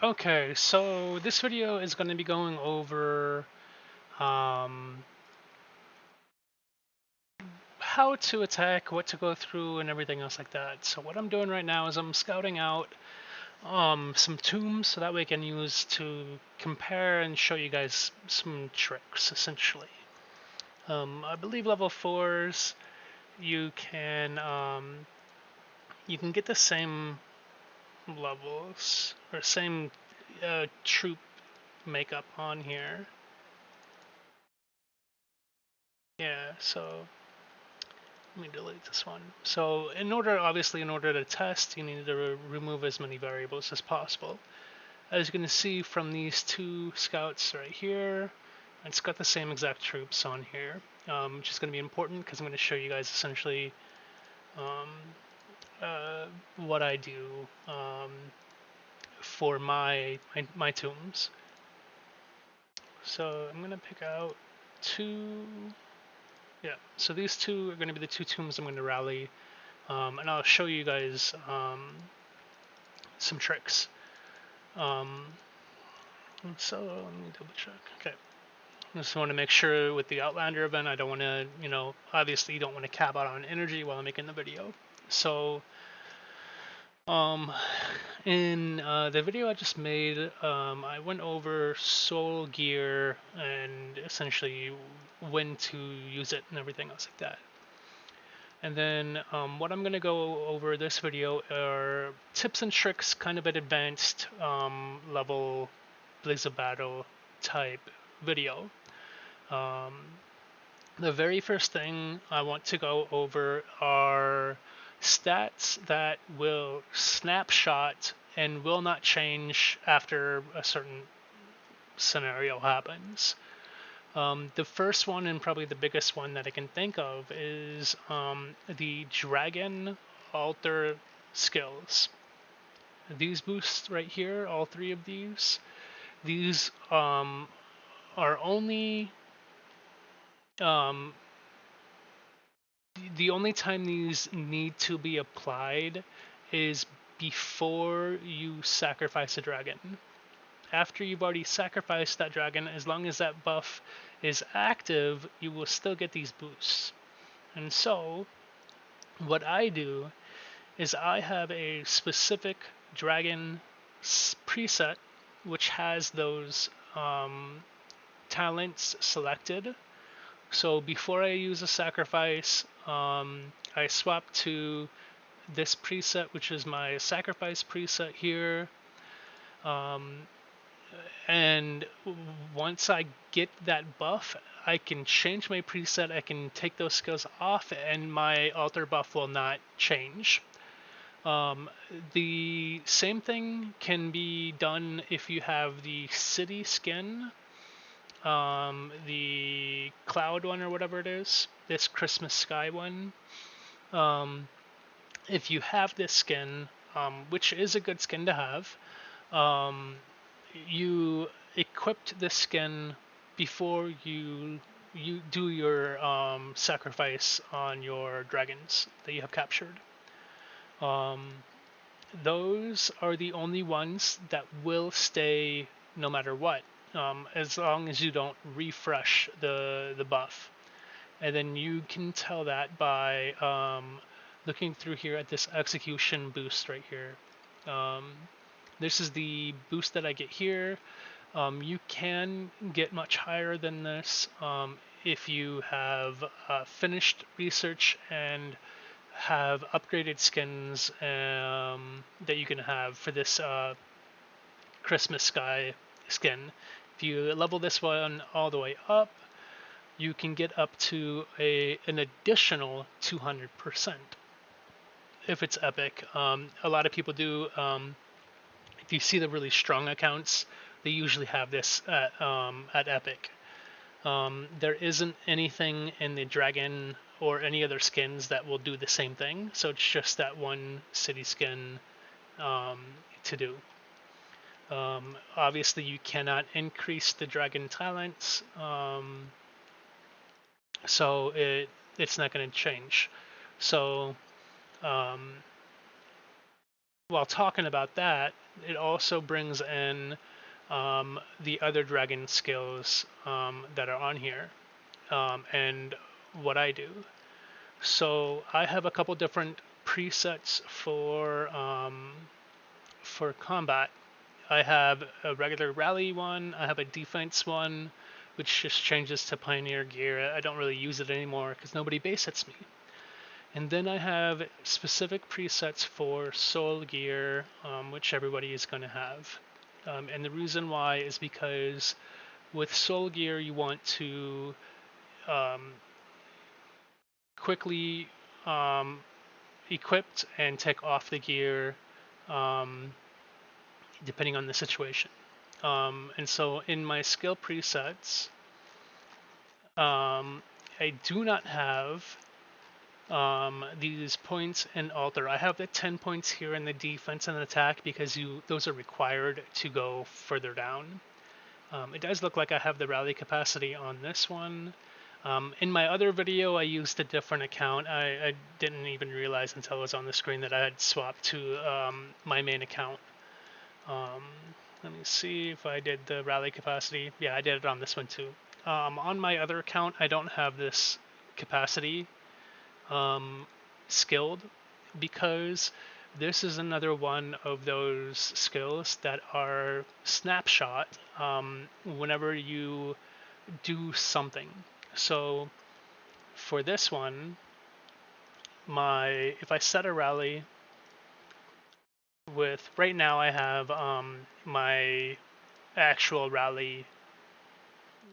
Okay, so this video is going to be going over um, how to attack, what to go through, and everything else like that. So what I'm doing right now is I'm scouting out some tombs so that way I can use to compare and show you guys some tricks, essentially. I believe level 4s you can get the same levels or same troop makeup on here. Yeah, so let me delete this one. So obviously in order to test, you need to remove as many variables as possible. As you can see from these two scouts right here, it's got the same exact troops on here, which is going to be important because I'm going to show you guys essentially um, what I do for my tombs. So I'm going to pick out two. Yeah, so these two are going to be the two tombs I'm going to rally. And I'll show you guys some tricks. Um, so let me double check. Okay. I just want to make sure with the Outlander event, I don't want to, obviously you don't want to cap out on energy while I'm making the video. So, um, in the video I just made, I went over soul gear and essentially when to use it and everything else like that. And then what I'm going to go over this video are tips and tricks, kind of an advanced level Blaze of Battle type video. Um, the very first thing I want to go over are stats that will snapshot and will not change after a certain scenario happens. The first one and probably the biggest one that I can think of is the Dragon Altar skills. These boosts right here, all three of these are only um, the only time these need to be applied is before you sacrifice a dragon. After you've already sacrificed that dragon, as long as that buff is active, you will still get these boosts. And so, what I do is I have a specific dragon preset which has those talents selected. So before I use a sacrifice, I swap to this preset, which is my sacrifice preset here. And once I get that buff, I can change my preset, I can take those skills off, and my altar buff will not change. The same thing can be done if you have the city skin, the cloud one or whatever it is, this Christmas sky one. Um, if you have this skin, which is a good skin to have, um, you equipped this skin before you do your sacrifice on your dragons that you have captured. Um, those are the only ones that will stay no matter what, as long as you don't refresh the buff. And then you can tell that by looking through here at this execution boost right here. Um, this is the boost that I get here. You can get much higher than this if you have finished research and have upgraded skins that you can have for this Christmas sky skin. If you level this one all the way up, you can get up to an additional 200% if it's epic. A lot of people do. If you see the really strong accounts, they usually have this at epic. There isn't anything in the dragon or any other skins that will do the same thing, so it's just that one city skin to do. Obviously, you cannot increase the dragon talents, so it's not going to change. So while talking about that, it also brings in the other dragon skills that are on here, and what I do. So I have a couple different presets for combat. I have a regular rally one. I have a defense one, which just changes to pioneer gear. I don't really use it anymore because nobody base hits me. And then I have specific presets for soul gear, which everybody is going to have. And the reason why is because with soul gear, you want to um, quickly um, equip and take off the gear um, depending on the situation. And so in my skill presets, I do not have these points in alter. I have the 10 points here in the defense and attack because those are required to go further down. It does look like I have the rally capacity on this one. In my other video, I used a different account. I didn't even realize until it was on the screen that I had swapped to my main account. Let me see if I did the rally capacity. Yeah, I did it on this one too. On my other account, I don't have this capacity skilled because this is another one of those skills that are snapshot whenever you do something. So for this one, if I set a rally with right now I have my actual rally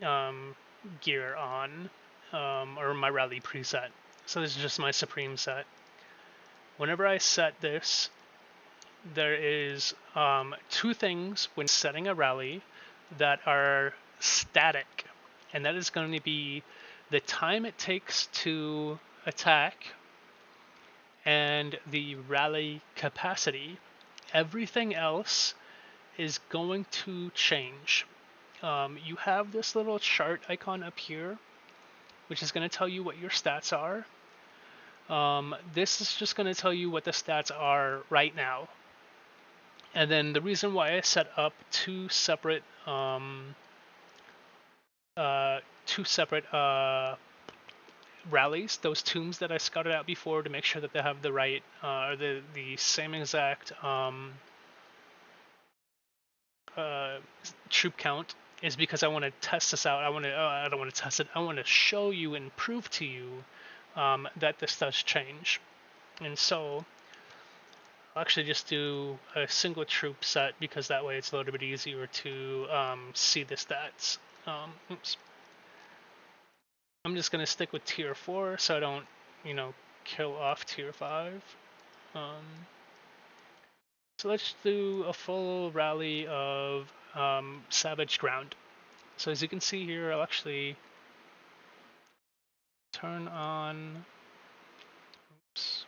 um, gear on or my rally preset. So this is just my supreme set. Whenever I set this, there is two things when setting a rally that are static, and that is going to be the time it takes to attack and the rally capacity. Everything else is going to change. You have this little chart icon up here, which is going to tell you what your stats are. This is just going to tell you what the stats are right now. And then the reason why I set up two separate rallies, those tombs that I scouted out before to make sure that they have the right or the same exact troop count, is because I want to test this out. I don't want to test it. I want to show you and prove to you that this does change. And so I'll actually just do a single troop set because that way it's a little bit easier to see the stats. Oops. I'm just going to stick with tier 4 so I don't, kill off tier 5. So let's do a full rally of Savage Ground. So as you can see here, I'll actually turn on, oops,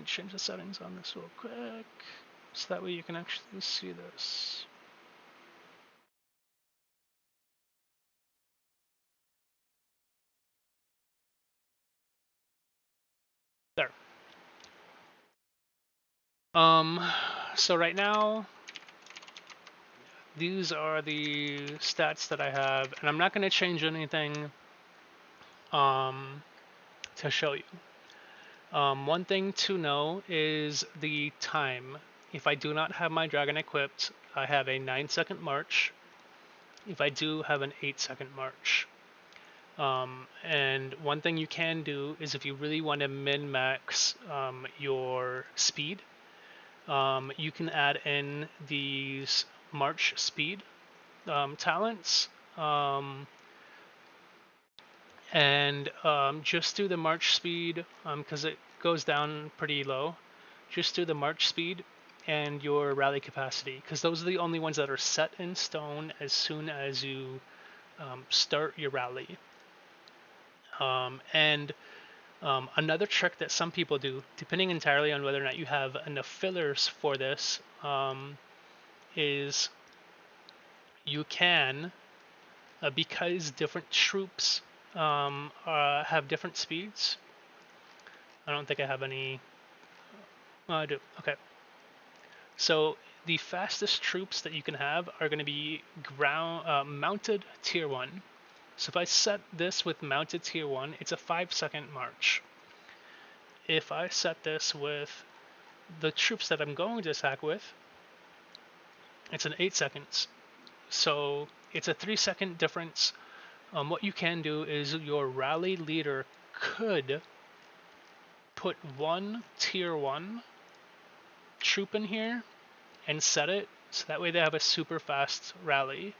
change the settings on this real quick, so that way you can actually see this. There. So right now, these are the stats that I have, and I'm not going to change anything to show you. One thing to know is the time. If I do not have my dragon equipped, I have a 9-second march. If I do, have an 8-second march. And one thing you can do is if you really want to min-max your speed, you can add in these march speed talents, and just do the march speed because it goes down pretty low. Just do the march speed and your rally capacity, because those are the only ones that are set in stone as soon as you start your rally. And another trick that some people do, depending entirely on whether or not you have enough fillers for this, is you can, because different troops have different speeds, I don't think I have any. I do. Okay. So the fastest troops that you can have are going to be mounted tier 1. So if I set this with mounted tier 1, it's a 5-second march. If I set this with the troops that I'm going to attack with, it's an 8 seconds. So it's a 3-second difference. What you can do is your rally leader could put one tier 1 troop in here and set it so that way they have a super fast rally.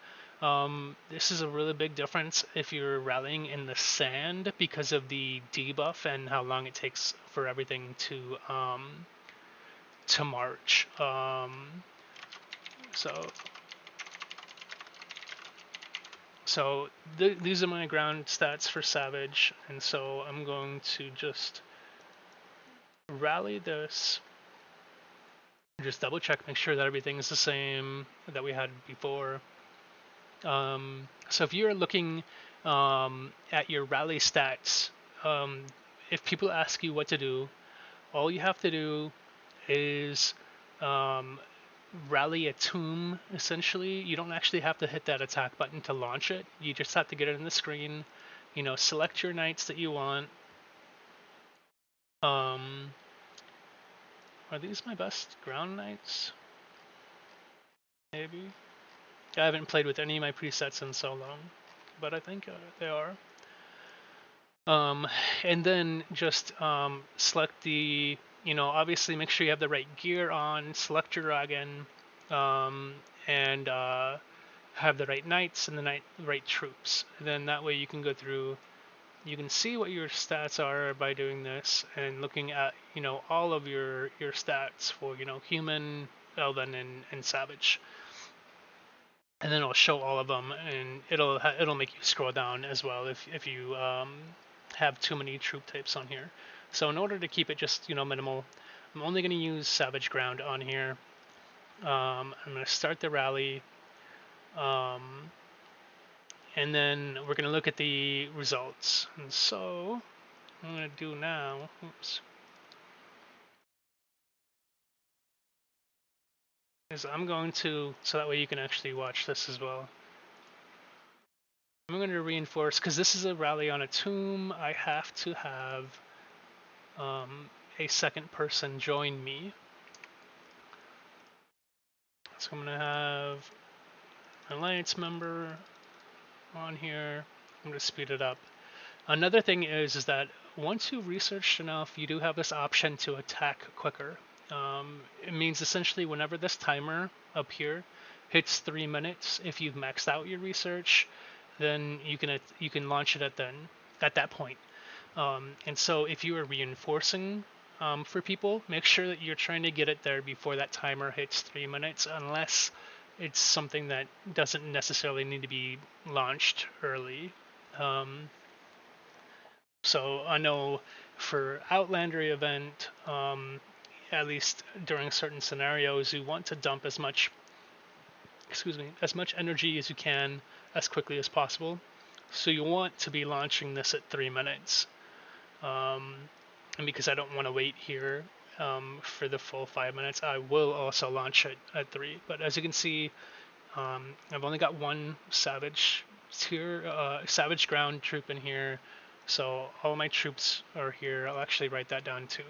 This is a really big difference if you're rallying in the sand because of the debuff and how long it takes for everything to march. So these are my ground stats for Savage, and so I'm going to just rally this. Just double check, make sure that everything is the same that we had before. So if you're looking at your rally stats, if people ask you what to do, all you have to do is rally a tomb, essentially. You don't actually have to hit that attack button to launch it. You just have to get it in the screen. Select your knights that you want. Are these my best ground knights? Maybe. I haven't played with any of my presets in so long, but I think they are. And then just select the, obviously make sure you have the right gear on, select your dragon, and have the right knights and the right troops. And then that way you can go through, you can see what your stats are by doing this and looking at, all of your stats for, human, elven, and savage. And then it'll show all of them, and it'll make you scroll down as well if you have too many troop types on here. So in order to keep it just minimal, I'm only going to use Savage Ground on here. I'm going to start the rally, and then we're going to look at the results. And so what I'm going to do now, is I'm going to, so that way you can actually watch this as well. I'm going to reinforce, because this is a rally on a tomb, I have to have a second person join me. So I'm going to have an alliance member on here. I'm going to speed it up. Another thing is that once you've researched enough, you do have this option to attack quicker. It means essentially whenever this timer up here hits 3 minutes, if you've maxed out your research, then you can launch it at that point. And so if you are reinforcing for people, make sure that you're trying to get it there before that timer hits 3 minutes, unless it's something that doesn't necessarily need to be launched early. So I know for Outlander event, at least during certain scenarios, you want to dump as much energy as you can as quickly as possible. So you want to be launching this at 3 minutes. And because I don't want to wait here for the full 5 minutes, I will also launch it at 3. But as you can see, I've only got one savage ground troop in here, so all my troops are here. I'll actually write that down too,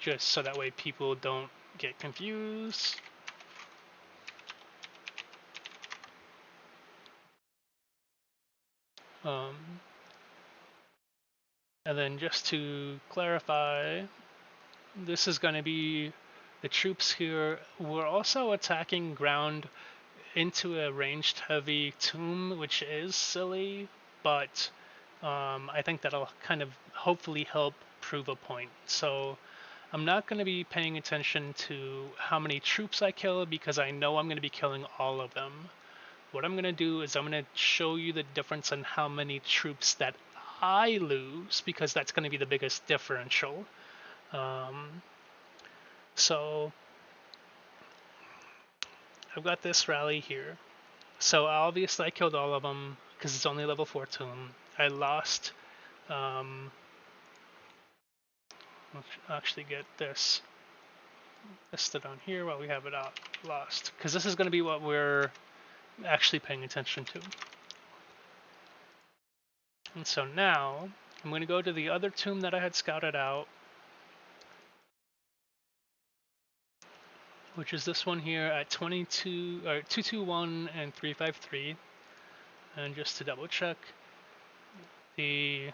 just so that way people don't get confused. And then just to clarify, this is going to be the troops here. We're also attacking ground into a ranged heavy tomb, which is silly, but I think that'll kind of hopefully help prove a point. So I'm not going to be paying attention to how many troops I kill, because I know I'm going to be killing all of them. What I'm going to do is I'm going to show you the difference in how many troops that I lose, because that's going to be the biggest differential. So I've got this rally here. So obviously I killed all of them because it's only level 4 tomb. I lost Let's actually get this listed on here while we have it out lost, because this is going to be what we're actually paying attention to. And so now I'm going to go to the other tomb that I had scouted out, which is this one here at 221 and 353. And just to double check the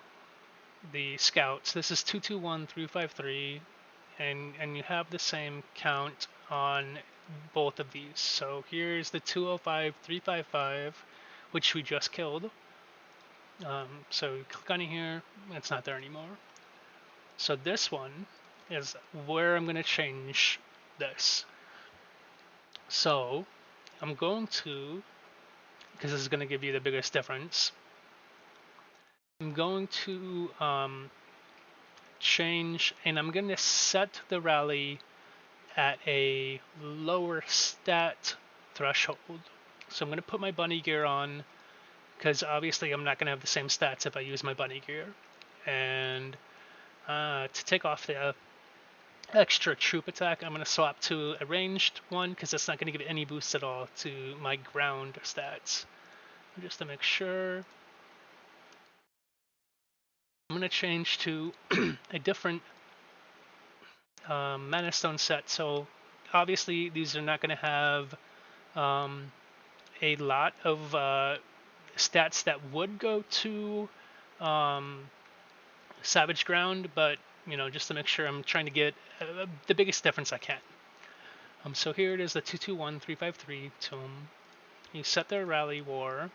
scouts, this is 221 353, and you have the same count on both of these. So here's the 205 355, which we just killed. So you click on it here, it's not there anymore. So this one is where I'm going to change this. So I'm going to, because this is going to give you the biggest difference, I'm going to change, and I'm going to set the rally at a lower stat threshold. So I'm going to put my bunny gear on, because obviously I'm not going to have the same stats if I use my bunny gear. And to take off the extra troop attack, I'm going to swap to a ranged one, because that's not going to give any boost at all to my ground stats. Just to make sure, I'm going to change to a different mana stone set. So obviously these are not going to have a lot of stats that would go to Savage Ground, but just to make sure, I'm trying to get the biggest difference I can. So here it is, the 221 353 tomb. You set their rally war.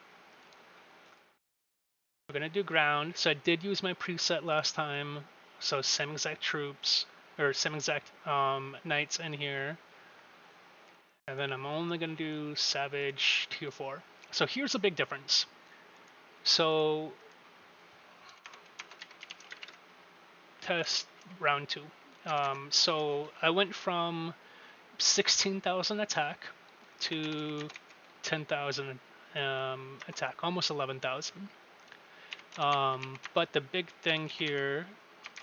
We're gonna do ground. So I did use my preset last time. So same exact troops, or same exact knights in here. And then I'm only gonna do Savage tier 4. So here's a big difference. So test round 2. So I went from 16,000 attack to 10,000 attack, almost 11,000. But the big thing here,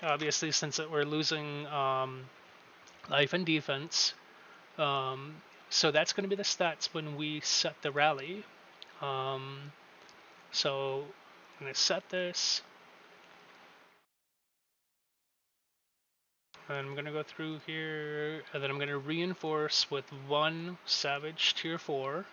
obviously, since we're losing life and defense, so that's going to be the stats when we set the rally. So I'm going to set this. And I'm going to go through here, and then I'm going to reinforce with 1 Savage tier 4.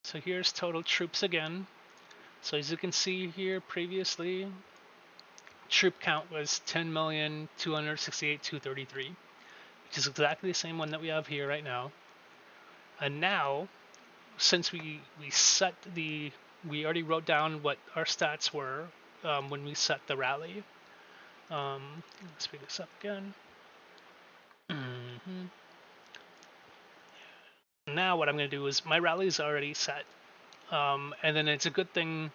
So here's total troops again. So as you can see here previously, troop count was 10,268,233, which is exactly the same one that we have here right now. And now, since we already wrote down what our stats were when we set the rally. Let's speed this up again. Now what I'm going to do is, my rally is already set, and then it's a good thing,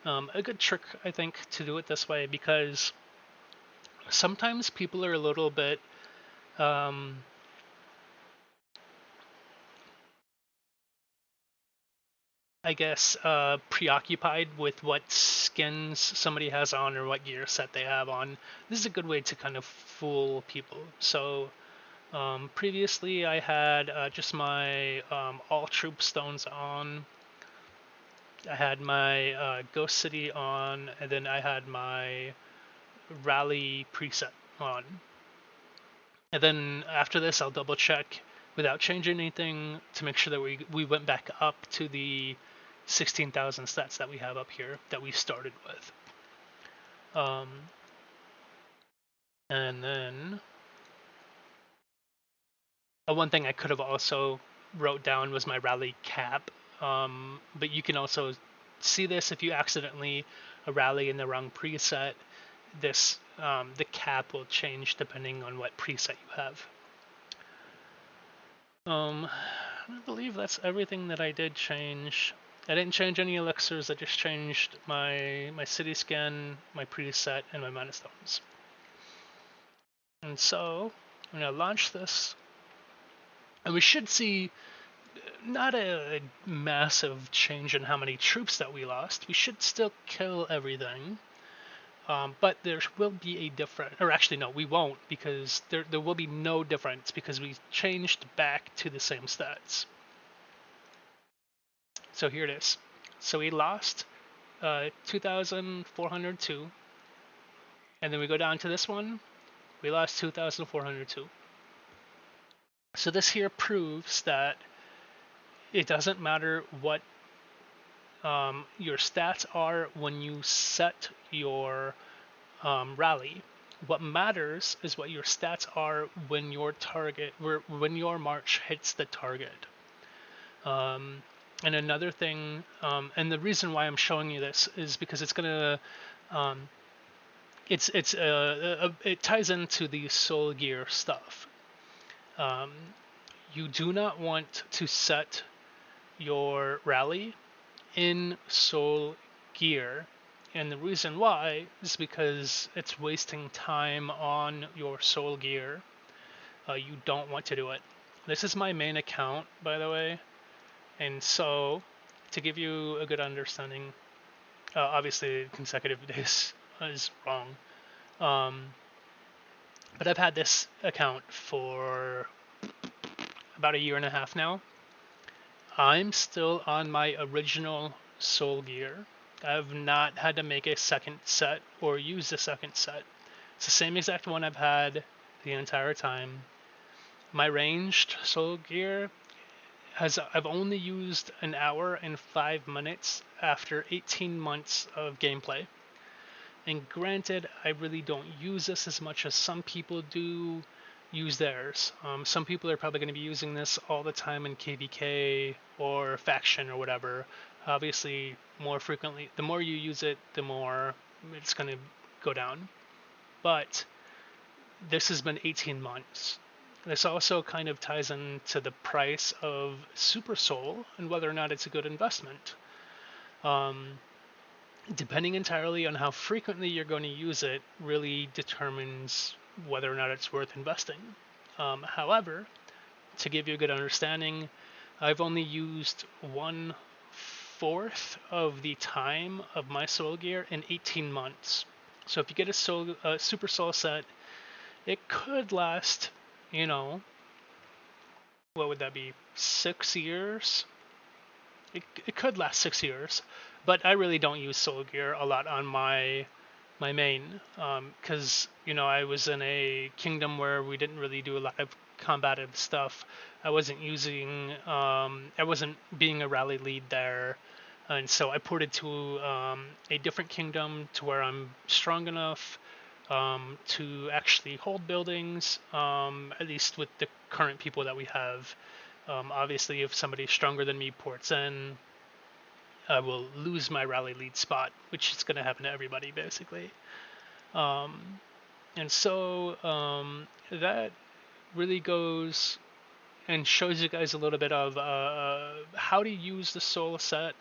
a good trick I think, to do it this way, because sometimes people are a little bit I guess preoccupied with what skins somebody has on or what gear set they have on. This is a good way to kind of fool people. So previously I had just my all troop stones on. I had my Ghost City on, and then I had my Rally preset on. And then after this, I'll double check without changing anything to make sure that we went back up to the 16,000 stats that we have up here that we started with. And then one thing I could have also wrote down was my rally cap. But you can also see this if you accidentally rally in the wrong preset. This the cap will change depending on what preset you have. I believe that's everything that I did change. I didn't change any elixirs, I just changed my city skin, my preset, and my mana stones. And so I'm gonna launch this, and we should see not a massive change in how many troops that we lost. We should still kill everything. But there will be a difference, or actually no, we won't, because there will be no difference because we changed back to the same stats. So here it is. So we lost 2,402, and then we go down to this one, we lost 2,402. So this here proves that it doesn't matter what your stats are when you set your rally. What matters is what your stats are when when your march hits the target. And another thing, and the reason why I'm showing you this is because it's gonna, it ties into the soul gear stuff. You do not want to set your rally in soul gear, and the reason why is because it's wasting time on your soul gear. You don't want to do it. This is my main account, by the way, and so to give you a good understanding, obviously consecutive days is wrong, but I've had this account for about a year and a half now. I'm still on my original soul gear. I've not had to make a second set or use a second set. It's the same exact one I've had the entire time. My ranged soul gear I've only used an hour and 5 minutes after 18 months of gameplay. And granted, I really don't use this as much as some people do use theirs. Some people are probably going to be using this all the time in KVK or faction or whatever. Obviously, more frequently, the more you use it, the more it's going to go down. But this has been 18 months. This also kind of ties into the price of Super Soul and whether or not it's a good investment. Depending entirely on how frequently you're going to use it, really determines whether or not it's worth investing. However, to give you a good understanding, I've only used 1/4 of the time of my soul gear in 18 months. So if you get a Super Soul set, it could last, you know, what would that be, 6 years? It could last 6 years, but I really don't use soul gear a lot on my main, because I was in a kingdom where we didn't really do a lot of combative stuff. I wasn't being a rally lead there, and so I ported to a different kingdom to where I'm strong enough to actually hold buildings, at least with the current people that we have. Obviously, if somebody stronger than me ports in, I will lose my rally lead spot, which is going to happen to everybody, basically. And so that really goes and shows you guys a little bit of how to use the soul set.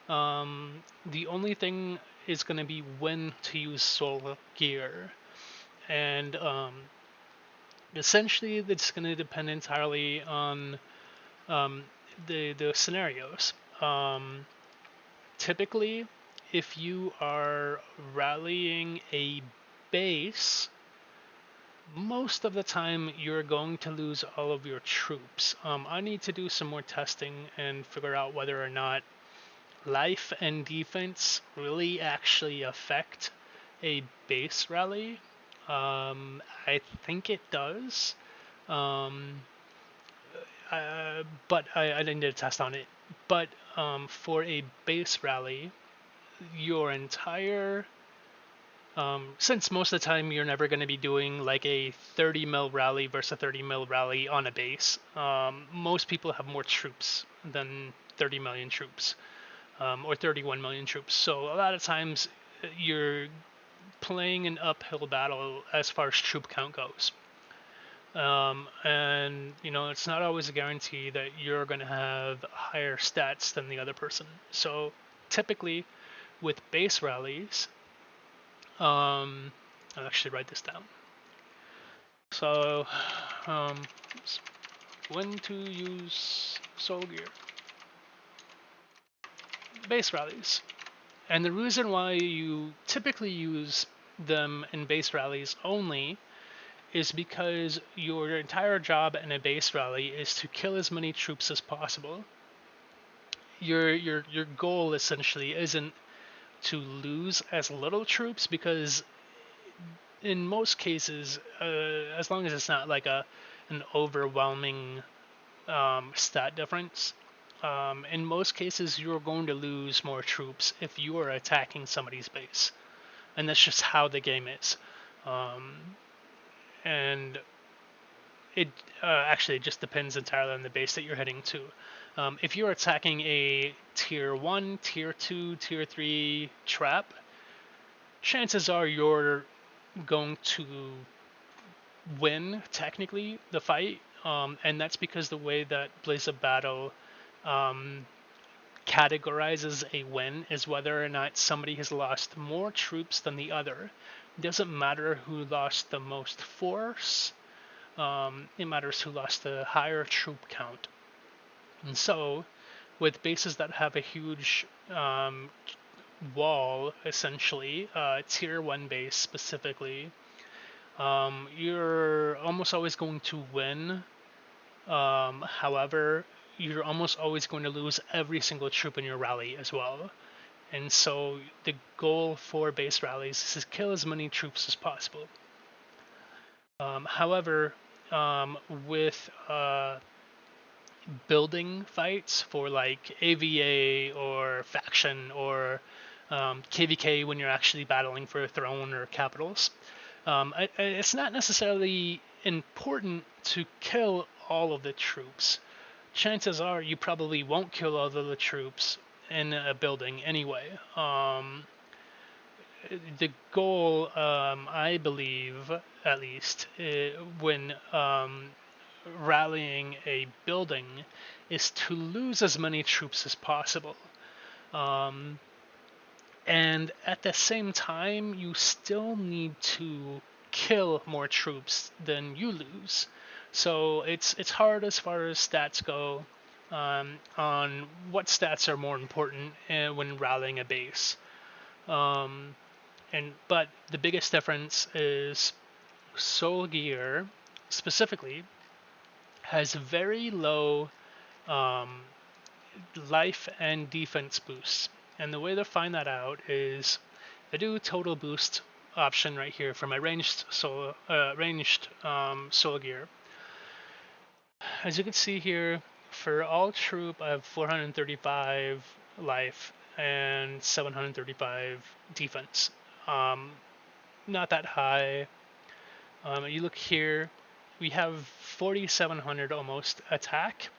The only thing is going to be when to use soul gear. And essentially, it's going to depend entirely on the scenarios. Typically, if you are rallying a base, most of the time you're going to lose all of your troops. I need to do some more testing and figure out whether or not life and defense really actually affect a base rally. I think it does. Um, but I didn't do a test on it. But for a base rally, your entire since most of the time you're never going to be doing like a 30 mil rally versus a 30 mil rally on a base, most people have more troops than 30 million troops, or 31 million troops. So a lot of times you're playing an uphill battle as far as troop count goes. And it's not always a guarantee that you're going to have higher stats than the other person. So typically with base rallies, I'll actually write this down. So when to use soul gear. Base rallies. And the reason why you typically use them in base rallies only is because your entire job in a base rally is to kill as many troops as possible. Your goal essentially isn't to lose as little troops, because in most cases, as long as it's not like an overwhelming stat difference, in most cases you're going to lose more troops if you are attacking somebody's base, and that's just how the game is. Um, and it actually just depends entirely on the base that you're heading to. If you're attacking a tier 1, tier 2, tier 3 trap, chances are you're going to win technically the fight, and that's because the way that Blaze of Battle um, categorizes a win is whether or not somebody has lost more troops than the other. It doesn't matter who lost the most force, it matters who lost the higher troop count. And so, with bases that have a huge wall, essentially, tier 1 base specifically, you're almost always going to win. However, you're almost always going to lose every single troop in your rally as well. And so the goal for base rallies is to kill as many troops as possible. However, with building fights for like AVA or faction or KVK when you're actually battling for a throne or capitals, it's not necessarily important to kill all of the troops. Chances are you probably won't kill all of the troops in a building anyway. The goal, I believe, at least, when rallying a building, is to lose as many troops as possible. Um, and at the same time, you still need to kill more troops than you lose. So it's hard as far as stats go, on what stats are more important when rallying a base. Um, but the biggest difference is Soul Gear specifically has very low um, life and defense boosts. And the way to find that out is I do total boost option right here for my ranged soul gear. As you can see here, for all troop I have 435 life and 735 defense. Not that high. You look here, we have 4,700 almost attack,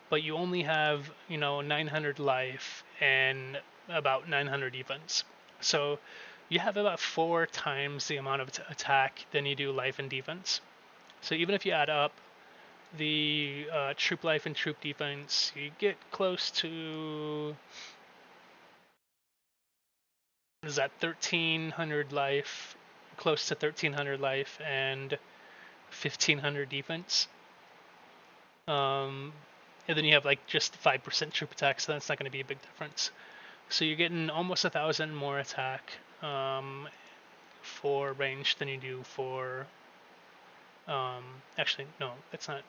but you only have 900 life and about 900 defense. So you have about 4 times the amount of attack than you do life and defense. So even if you add up the troop life and troop defense, you get close to, is that 1300 life, close to 1300 life and 1500 defense. And then you have like just 5% troop attack, so that's not going to be a big difference. So you're getting almost 1,000 more attack for range than you do for. Actually, no, it's not.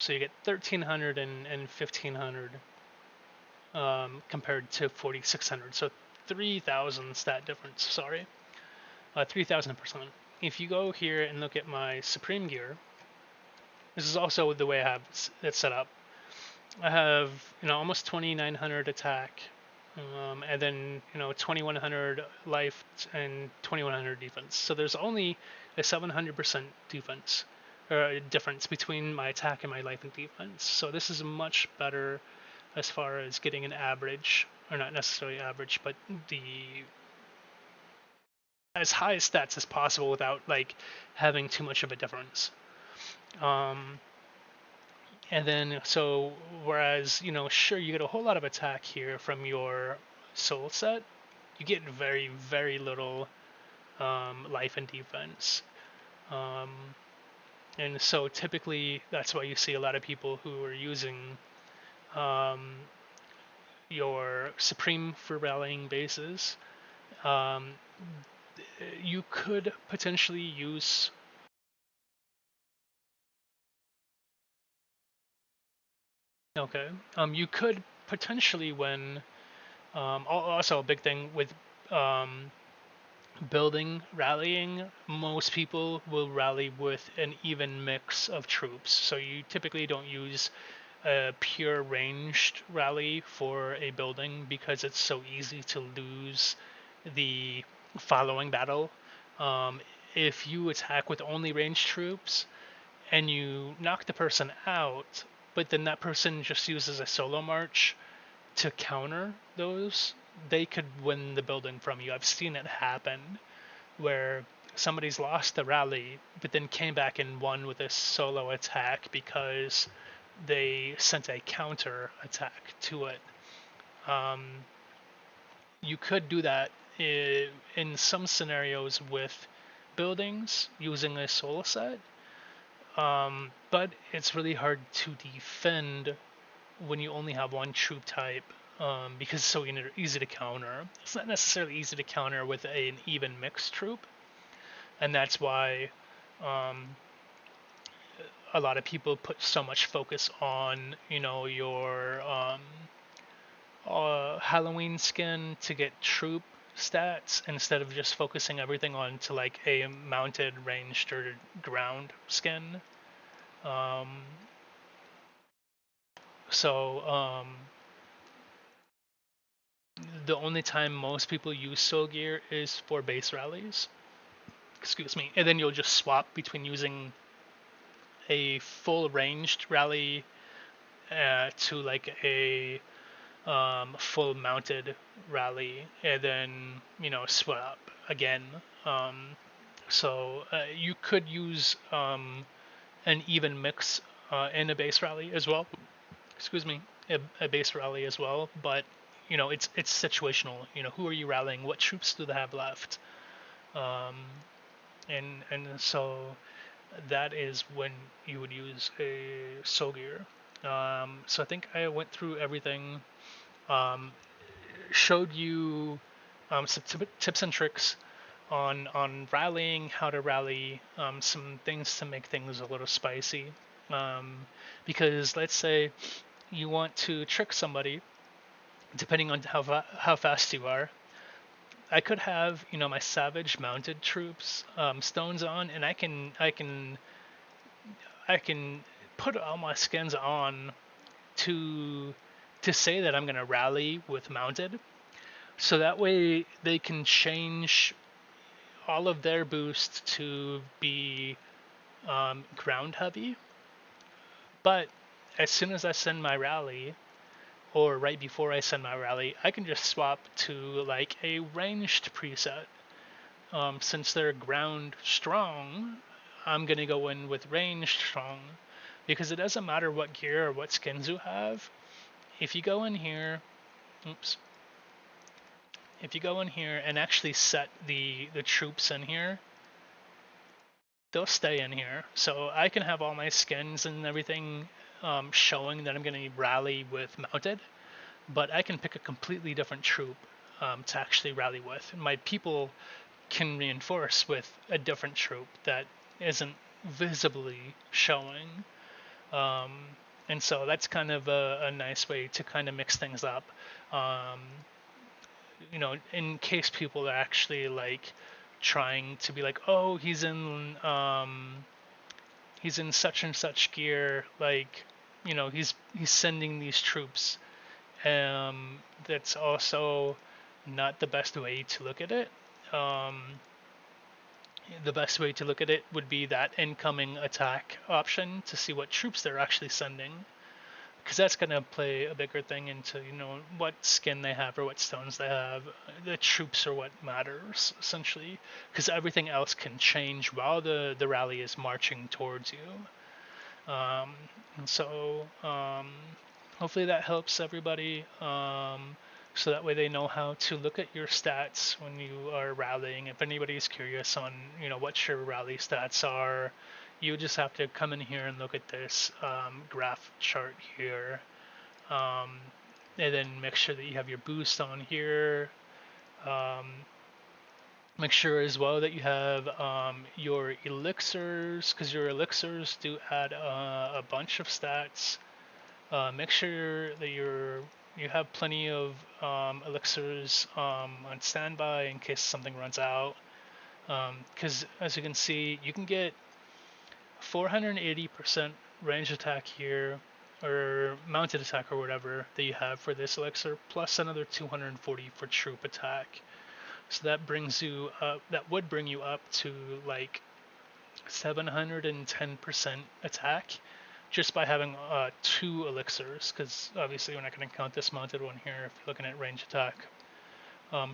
So you get 1,300 and 1,500 compared to 4,600. So 3,000 stat difference. Sorry, 3,000%. If you go here and look at my Supreme gear, this is also the way I have it set up. I have almost 2,900 attack, and then 2,100 life and 2,100 defense. So there's only a 700% defense or difference between my attack and my life and defense. So this is much better as far as getting an average, or not necessarily average, but the as high stats as possible without like having too much of a difference. And then, so whereas, sure, you get a whole lot of attack here from your soul set, you get very, very little life and defense. Um, And so typically that's why you see a lot of people who are using um, your Supreme for rallying bases. Um, you could potentially use. Okay. You could potentially when also a big thing with um, building rallying, most people will rally with an even mix of troops. So you typically don't use a pure ranged rally for a building because it's so easy to lose the following battle. Um, if you attack with only ranged troops and you knock the person out, but then that person just uses a solo march to counter those, they could win the building from you. I've seen it happen where somebody's lost the rally, but then came back and won with a solo attack because they sent a counter attack to it. Um, you could do that in some scenarios with buildings using a solo set, but it's really hard to defend when you only have one troop type because it's so easy to counter. It's not necessarily easy to counter with an even mixed troop, and that's why um, a lot of people put so much focus on your Halloween skin to get troop stats instead of just focusing everything on to like a mounted ranged or ground skin. Um, so the only time most people use soul gear is for base rallies. Excuse me, and then you'll just swap between using a full ranged rally to like a full mounted rally, and then swap again. Um, so you could use an even mix in a base rally as well. Excuse me, a base rally as well, but it's situational. Who are you rallying? What troops do they have left? Um, and so that is when you would use a soul gear. So I think I went through everything. Um, Showed you some tips and tricks on rallying, how to rally, some things to make things a little spicy. Um, because let's say you want to trick somebody, depending on how fast you are. I could have my savage mounted troops stones on, and I can put all my skins on to say that I'm gonna rally with mounted, so that way they can change all of their boosts to be ground heavy. But as soon as I send my rally, or right before I send my rally, I can just swap to like a ranged preset. Since they're ground strong, I'm gonna go in with ranged strong, because it doesn't matter what gear or what skins you have. If you go in here, oops, if you go in here and actually set the troops in here, they'll stay in here. So I can have all my skins and everything showing that I'm going to rally with mounted, but I can pick a completely different troop to actually rally with. And my people can reinforce with a different troop that isn't visibly showing. Um, and so that's kind of a nice way to kind of mix things up. Um, in case people are actually like trying to be like, oh, he's in such and such gear, like he's sending these troops. That's also not the best way to look at it. Um, the best way to look at it would be that incoming attack option to see what troops they're actually sending, because that's going to play a bigger thing into what skin they have or what stones they have. The troops are what matters essentially, because everything else can change while the rally is marching towards you. And so hopefully that helps everybody, so that way they know how to look at your stats when you are rallying. If anybody's curious on what your rally stats are, you just have to come in here and look at this graph chart here, and then make sure that you have your boost on here. Make sure as well that you have your elixirs, because your elixirs do add a bunch of stats. Make sure that you have plenty of elixirs on standby in case something runs out. Because as you can see, you can get 480% range attack here, or mounted attack or whatever that you have for this elixir, plus another 240 for troop attack. So that brings you up. That would bring you up to like 710% attack just by having 2 elixirs, because obviously we're not going to count this mounted one here if you're looking at range attack.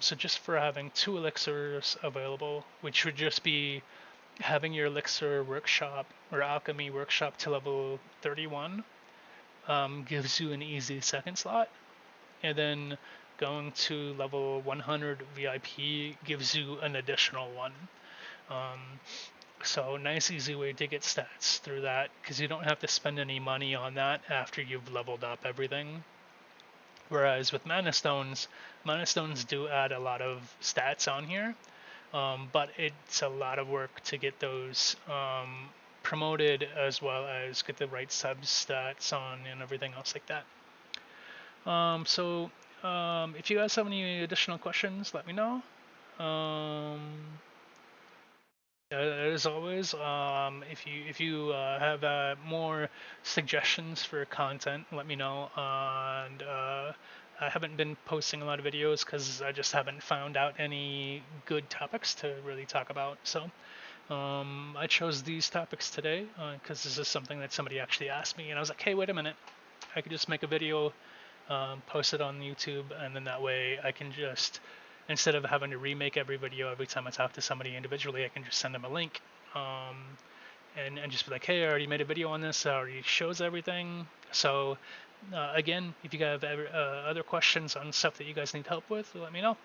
So just for having 2 elixirs available, which would just be having your elixir workshop or alchemy workshop to level 31, gives you an easy second slot, and then going to level 100 VIP gives you an additional one. So nice easy way to get stats through that, because you don't have to spend any money on that after you've leveled up everything. Whereas with mana stones do add a lot of stats on here, but it's a lot of work to get those promoted, as well as get the right sub stats on and everything else like that. So if you guys have any additional questions, let me know. As always, if you have more suggestions for content, let me know. And I haven't been posting a lot of videos because I just haven't found out any good topics to really talk about. So I chose these topics today because this is something that somebody actually asked me, and I was like, hey, wait a minute, I could just make a video, post it on YouTube, and then that way I can just, instead of having to remake every video every time I talk to somebody individually, I can just send them a link and just be like, hey, I already made a video on this, it already shows everything. So again, if you have other questions on stuff that you guys need help with, let me know.